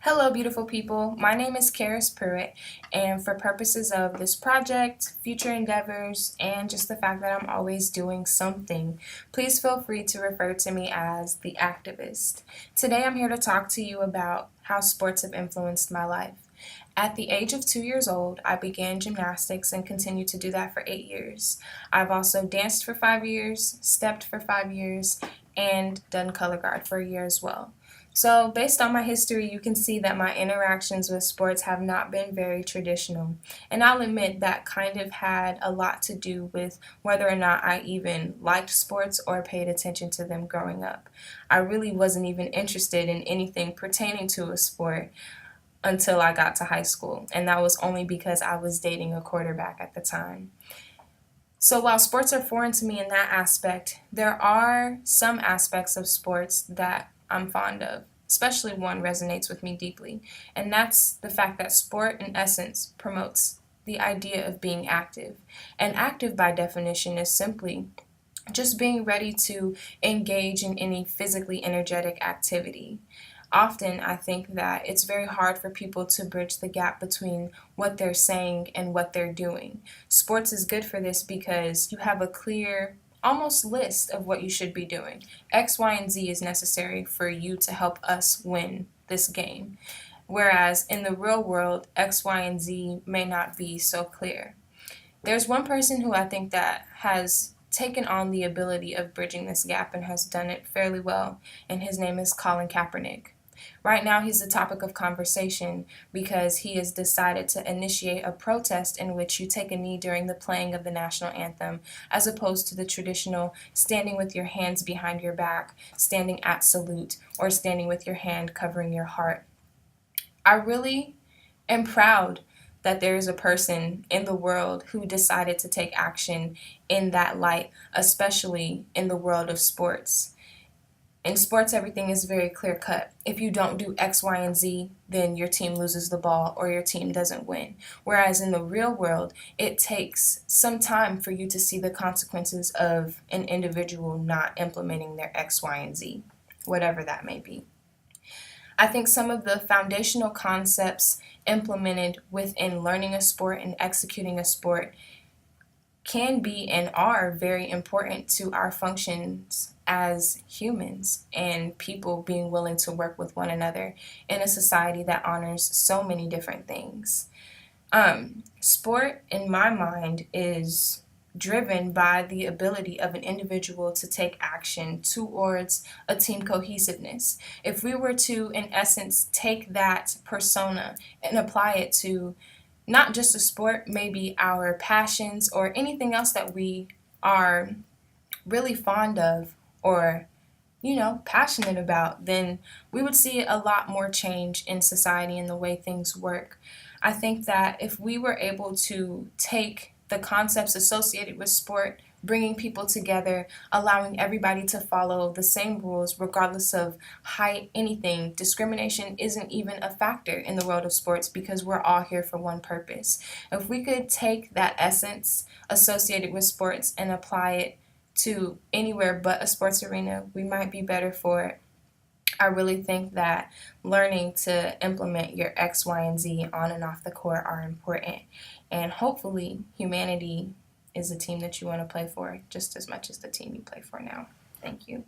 Hello, beautiful people. My name is Karis Pruitt, and for purposes of this project, future endeavors, and just the fact that I'm always doing something, please feel free to refer to me as the activist. Today, I'm here to talk to you about how sports have influenced my life. At the age of 2 years old, I began gymnastics and continued to do that for 8 years. I've also danced for 5 years, stepped for 5 years, and done color guard for a year as well. So, based on my history, you can see that my interactions with sports have not been very traditional. And I'll admit that kind of had a lot to do with whether or not I even liked sports or paid attention to them growing up. I really wasn't even interested in anything pertaining to a sport until I got to high school, and that was only because I was dating a quarterback at the time. So while sports are foreign to me in that aspect, there are some aspects of sports that I'm fond of. Especially one resonates with me deeply, and that's the fact that sport, in essence, promotes the idea of being active. And active, by definition, is simply just being ready to engage in any physically energetic activity. Often, I think that it's very hard for people to bridge the gap between what they're saying and what they're doing. Sports is good for this because you have a clear, almost list of what you should be doing. X, Y, and Z is necessary for you to help us win this game. Whereas in the real world, X, Y, and Z may not be so clear. There's one person who I think that has taken on the ability of bridging this gap and has done it fairly well, and his name is Colin Kaepernick. Right now, he's the topic of conversation because he has decided to initiate a protest in which you take a knee during the playing of the national anthem, as opposed to the traditional standing with your hands behind your back, standing at salute, or standing with your hand covering your heart. I really am proud that there is a person in the world who decided to take action in that light, especially in the world of sports. In sports, everything is very clear cut. If you don't do X, Y, and Z, then your team loses the ball or your team doesn't win. Whereas in the real world, it takes some time for you to see the consequences of an individual not implementing their X, Y, and Z, whatever that may be. I think some of the foundational concepts implemented within learning a sport and executing a sport can be and are very important to our functions as humans and people being willing to work with one another in a society that honors so many different things. Sport, in my mind, is driven by the ability of an individual to take action towards a team cohesiveness. If we were to, in essence, take that persona and apply it to not just a sport, maybe our passions or anything else that we are really fond of or passionate about, then we would see a lot more change in society and the way things work. I think that if we were able to take the concepts associated with sport, bringing people together, allowing everybody to follow the same rules regardless of height, anything, discrimination isn't even a factor in the world of sports because we're all here for one purpose. If we could take that essence associated with sports and apply it to anywhere but a sports arena, we might be better for it. I really think that learning to implement your X, Y, and Z on and off the court are important. And hopefully, humanity is the team that you want to play for just as much as the team you play for now. Thank you.